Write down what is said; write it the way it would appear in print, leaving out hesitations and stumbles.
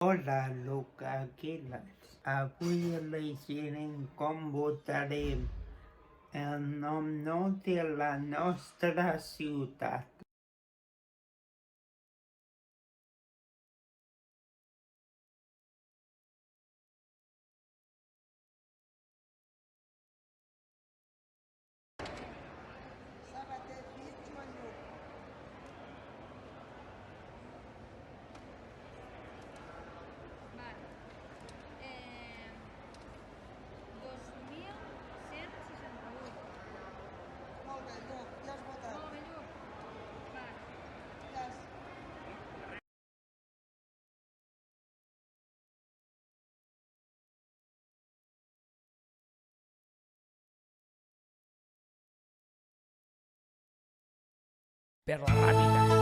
Hola, Luca, Aquiles. Avui elegirem com votarem el nom de la nostra ciutat. Sabater Fills Manlleu. Vale. 2161. Molt bé, Lluc, ja has votat. Molt bé, Lluc. Vale. Ja has... Per la ràpida.